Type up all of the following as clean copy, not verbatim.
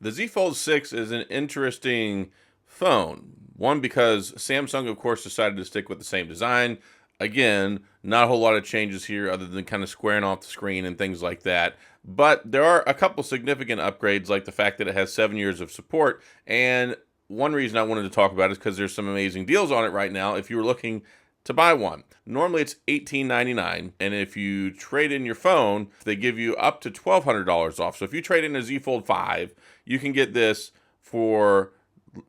The Z Fold 6 is an interesting phone. One, because Samsung, of course, decided to stick with the same design. Again, not a whole lot of changes here other than kind of squaring off the screen and things like that. But there are a couple significant upgrades, like the fact that it has 7 years of support. And one reason I wanted to talk about it is because there's some amazing deals on it right now if you were looking to buy one. Normally it's $18.99, and if you trade in your phone, they give you up to $1,200 off. So if you trade in a Z Fold 5, you can get this for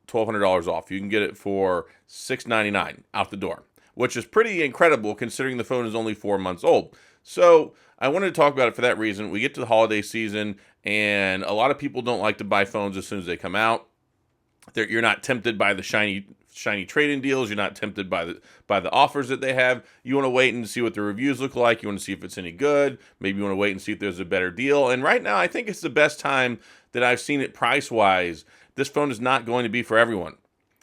$1,200 off. You can get it for $699 out the door, which is pretty incredible considering the phone is only 4 months old. So I wanted to talk about it for that reason. We get to the holiday season, and a lot of people don't like to buy phones as soon as they come out. You're not tempted by the shiny trade-in deals. You're not tempted by the offers that they have. You want to wait and see what the reviews look like. You want to see if it's any good. Maybe you want to wait and see if there's a better deal. And right now, I think it's the best time that I've seen it price-wise. This phone is not going to be for everyone.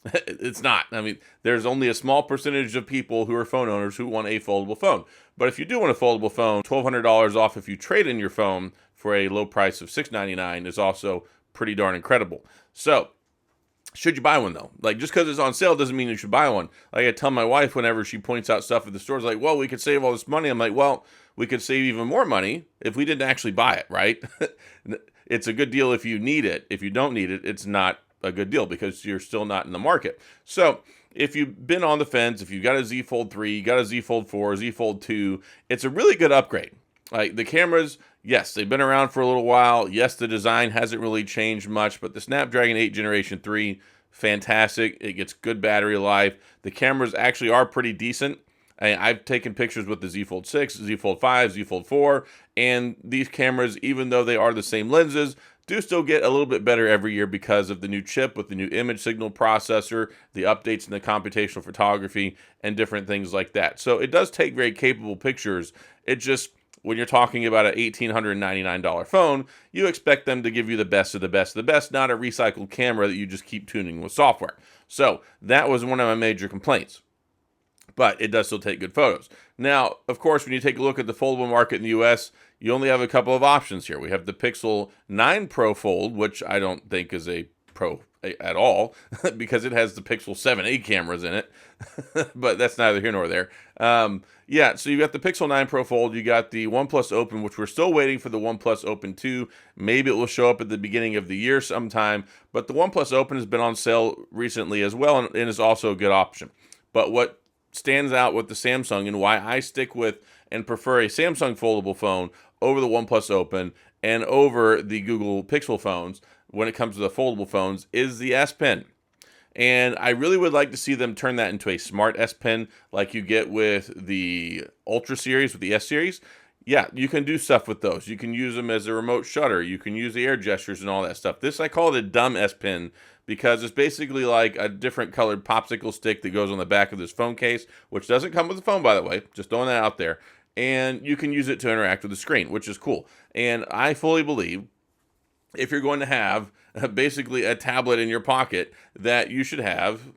It's not. I mean, there's only a small percentage of people who are phone owners who want a foldable phone. But if you do want a foldable phone, $1,200 off if you trade in your phone for a low price of $699 is also pretty darn incredible. So, should you buy one though? Like, just because it's on sale doesn't mean you should buy one. Like, I tell my wife whenever she points out stuff at the stores, like, well, we could save all this money. I'm like, well, we could save even more money if we didn't actually buy it, right? It's a good deal if you need it. If you don't need it, it's not a good deal because you're still not in the market. So if you've been on the fence, if you've got a Z Fold 3, you got a Z Fold 4, Z Fold 2, it's a really good upgrade. Like, the cameras, yes, they've been around for a little while. Yes, the design hasn't really changed much, but the Snapdragon 8 Generation 3, fantastic. It gets good battery life. The cameras actually are pretty decent. I've taken pictures with the Z Fold 6, Z Fold 5, Z Fold 4, and these cameras, even though they are the same lenses, do still get a little bit better every year because of the new chip with the new image signal processor, the updates in the computational photography, and different things like that. So it does take very capable pictures. It just, when you're talking about an $1,899 phone, you expect them to give you the best of the best of the best, not a recycled camera that you just keep tuning with software. So that was one of my major complaints. But it does still take good photos. Now, of course, when you take a look at the foldable market in the US, you only have a couple of options here. We have the Pixel 9 Pro Fold, which I don't think is a Pro at all because it has the Pixel 7a cameras in it. But that's neither here nor there. Yeah, so you got the Pixel 9 Pro Fold, you got the OnePlus Open, which we're still waiting for the OnePlus Open 2. Maybe it will show up at the beginning of the year sometime. But the OnePlus Open has been on sale recently as well and is also a good option. But what stands out with the Samsung and why I stick with and prefer a Samsung foldable phone over the OnePlus Open and over the Google Pixel phones when it comes to the foldable phones is the S Pen. And I really would like to see them turn that into a smart S Pen like you get with the Ultra series, with the S series. Yeah, you can do stuff with those. You can use them as a remote shutter. You can use the air gestures and all that stuff. This, I call it a dumb S Pen because it's basically like a different colored popsicle stick that goes on the back of this phone case, which doesn't come with the phone, by the way. Just throwing that out there. And you can use it to interact with the screen, which is cool. And I fully believe if you're going to have basically a tablet in your pocket, that you should have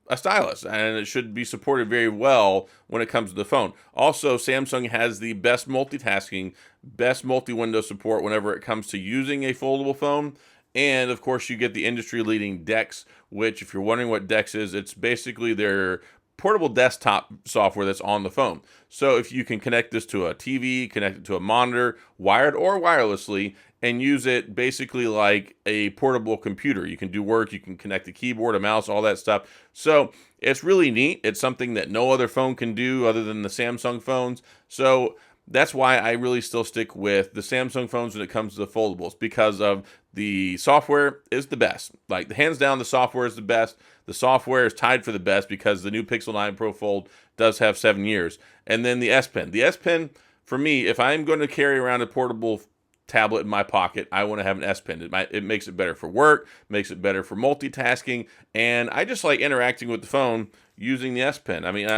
a stylus, and it should be supported very well when it comes to the phone. Also, Samsung has the best multitasking, best multi-window support whenever it comes to using a foldable phone. And of course, you get the industry-leading DeX, which, if you're wondering what DeX is, it's basically their portable desktop software that's on the phone. So if you can connect this to a TV, connect it to a monitor, wired or wirelessly, and use it basically like a portable computer. You can do work, you can connect a keyboard, a mouse, all that stuff. So it's really neat. It's something that no other phone can do other than the Samsung phones. So that's why I really still stick with the Samsung phones when it comes to the foldables, because of the software is the best. Like, hands down, the software is the best. The software is tied for the best because the new Pixel 9 Pro Fold does have 7 years. And then the S Pen. The S Pen, for me, if I'm going to carry around a portable tablet in my pocket, I want to have an S Pen. It makes it better for work, makes it better for multitasking, and I just like interacting with the phone using the S Pen. I mean,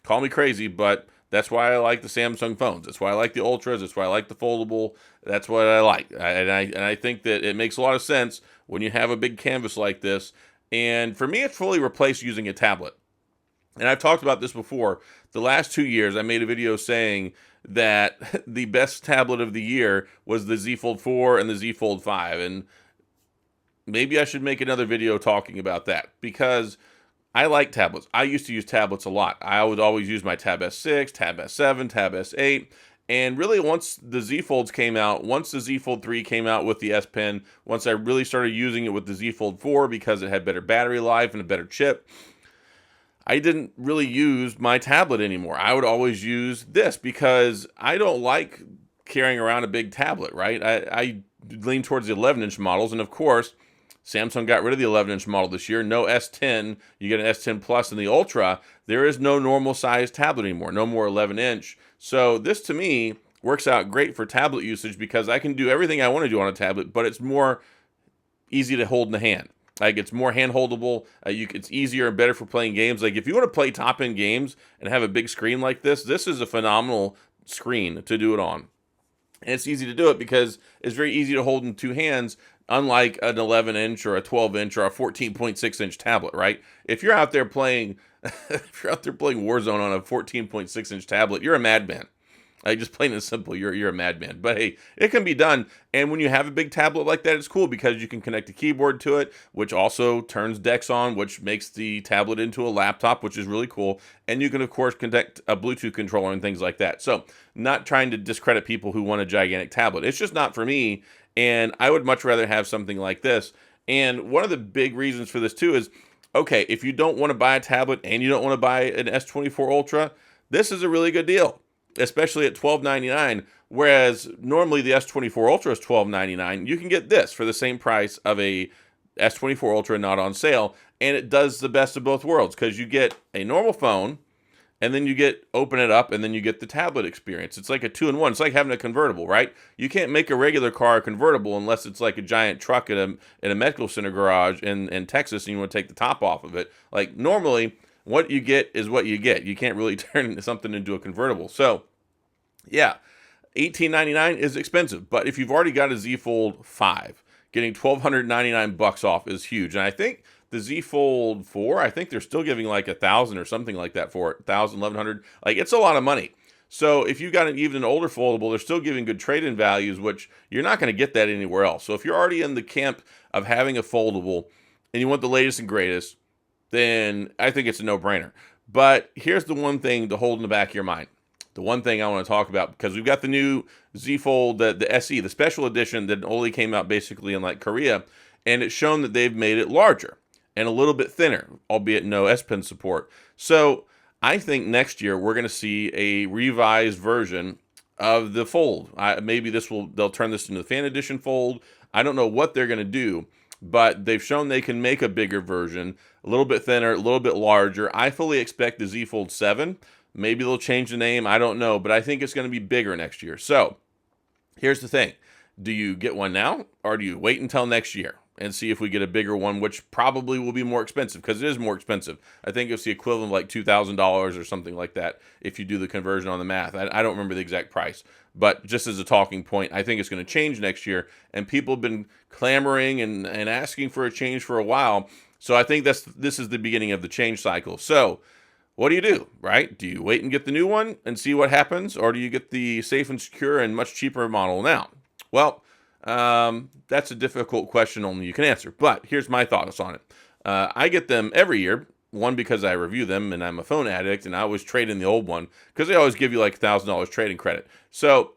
call me crazy, but that's why I like the Samsung phones. That's why I like the Ultras. That's why I like the foldable. That's what I like. And I think that it makes a lot of sense when you have a big canvas like this. And for me, it's fully replaced using a tablet. And I've talked about this before. The last 2 years, I made a video saying that the best tablet of the year was the Z Fold 4 and the Z Fold 5. And maybe I should make another video talking about that, because I like tablets. I used to use tablets a lot. I would always use my Tab S6, Tab S7, Tab S8. And really, once the Z Folds came out, once the Z Fold 3 came out with the S Pen, once I really started using it with the Z Fold 4 because it had better battery life and a better chip, I didn't really use my tablet anymore. I would always use this because I don't like carrying around a big tablet, right? I lean towards the 11-inch models, and of course, Samsung got rid of the 11-inch model this year. No S10. You get an S10 Plus and the Ultra. There is no normal size tablet anymore. No more 11-inch. So this, to me, works out great for tablet usage because I can do everything I want to do on a tablet, but it's more easy to hold in the hand. Like, it's more hand holdable. It's easier and better for playing games. Like, if you want to play top end games and have a big screen like this is a phenomenal screen to do it on. And it's easy to do it because it's very easy to hold in two hands, unlike an 11-inch or a 12-inch or a 14.6-inch tablet, right? If you're out there playing, if you're out there playing Warzone on a 14.6-inch tablet, you're a madman. Like, just plain and simple, you're a madman. But hey, it can be done. And when you have a big tablet like that, it's cool because you can connect a keyboard to it, which also turns DeX on, which makes the tablet into a laptop, which is really cool. And you can, of course, connect a Bluetooth controller and things like that. So, not trying to discredit people who want a gigantic tablet. It's just not for me. And I would much rather have something like this. And one of the big reasons for this, too, is, okay, if you don't want to buy a tablet and you don't want to buy an S24 Ultra, this is a really good deal, especially at $12.99, whereas normally the S24 Ultra is $12.99. You can get this for the same price of a S24 Ultra not on sale, and it does the best of both worlds because you get a normal phone, and then you open it up, and then you get the tablet experience. It's like a 2-in-1. It's like having a convertible, right? You can't make a regular car a convertible unless it's like a giant truck in a medical center garage in Texas, and you want to take the top off of it. Like, normally, what you get is what you get. You can't really turn something into a convertible. So, yeah, $18.99 is expensive. But if you've already got a Z Fold 5, getting $1,299 off is huge. And I think the Z Fold 4, I think they're still giving like $1,000 or something like that for it. 1,000, 1,100. Like, it's a lot of money. So if you've got even an older foldable, they're still giving good trade-in values, which you're not going to get that anywhere else. So if you're already in the camp of having a foldable and you want the latest and greatest, then I think it's a no-brainer. But here's the one thing to hold in the back of your mind. The one thing I want to talk about, because we've got the new Z Fold, the SE, the special edition that only came out basically in like Korea, and it's shown that they've made it larger and a little bit thinner, albeit no S Pen support. So I think next year we're going to see a revised version of the Fold. Maybe they'll turn this into the Fan Edition Fold. I don't know what they're going to do, but they've shown they can make a bigger version, a little bit thinner, a little bit larger. I fully expect the Z Fold 7. Maybe they'll change the name. I don't know, but I think it's going to be bigger next year. So here's the thing. Do you get one now, or do you wait until next year and see if we get a bigger one, which probably will be more expensive because it is more expensive. I think it's the equivalent of like $2,000 or something like that if you do the conversion on the math. I don't remember the exact price, but just as a talking point, I think it's going to change next year, and people have been clamoring and asking for a change for a while. So I think this is the beginning of the change cycle. So what do, right? Do you wait and get the new one and see what happens, or do you get the safe and secure and much cheaper model now? Well, that's a difficult question only you can answer, but here's my thoughts on it. I get them every year, one, because I review them and I'm a phone addict, and I always trade in the old one because they always give you like $1,000 trading credit. So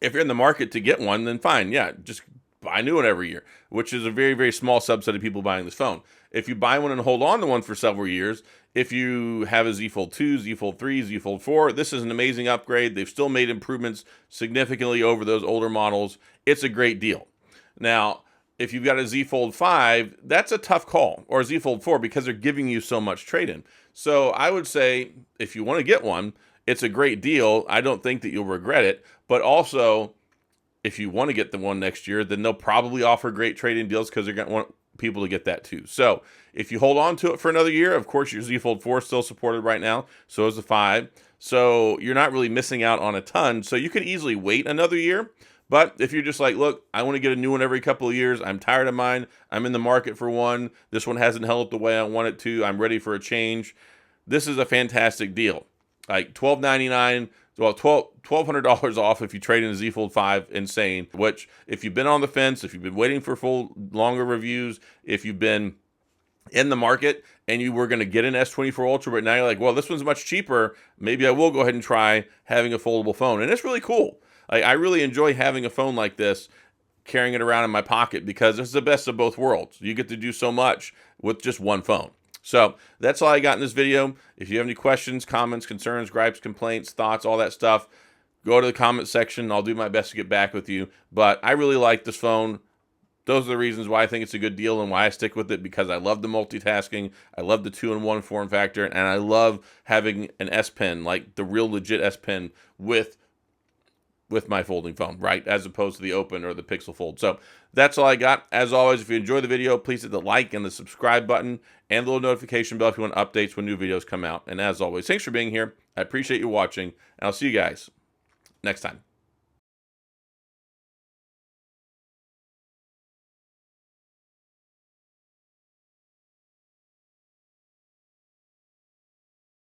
if you're in the market to get one, then fine. Yeah, just buy a new one every year, which is a very, very small subset of people buying this phone. If you buy one and hold on to one for several years, if you have a Z Fold 2, Z Fold 3, Z Fold 4, this is an amazing upgrade. They've still made improvements significantly over those older models. It's a great deal. Now, if you've got a Z Fold 5, that's a tough call, or a Z Fold 4, because they're giving you so much trade-in. So I would say if you want to get one, it's a great deal. I don't think that you'll regret it. But also, if you want to get the one next year, then they'll probably offer great trade-in deals because they're going to want people to get that too. So if you hold on to it for another year, of course, your Z Fold 4 is still supported right now. So is the 5. So you're not really missing out on a ton. So you could easily wait another year. But if you're just like, look, I want to get a new one every couple of years. I'm tired of mine. I'm in the market for one. This one hasn't held up the way I want it to. I'm ready for a change. This is a fantastic deal. Like $12.99, well, $1,200 off if you trade in a Z Fold 5. Insane. Which, if you've been on the fence, if you've been waiting for full longer reviews, if you've been in the market and you were going to get an S24 Ultra, but now you're like, well, this one's much cheaper, maybe I will go ahead and try having a foldable phone. And it's really cool. I really enjoy having a phone like this, carrying it around in my pocket, because it's the best of both worlds. You get to do so much with just one phone. So that's all I got in this video. If you have any questions, comments, concerns, gripes, complaints, thoughts, all that stuff, go to the comment section. I'll do my best to get back with you. But I really like this phone. Those are the reasons why I think it's a good deal and why I stick with it, because I love the multitasking, I love the 2-in-1 form factor, and I love having an S Pen, like the real legit S Pen with my folding phone, right? As opposed to the Open or the Pixel Fold. So that's all I got. As always, if you enjoyed the video, please hit the like and the subscribe button and the little notification bell if you want updates when new videos come out. And as always, thanks for being here. I appreciate you watching, and I'll see you guys next time.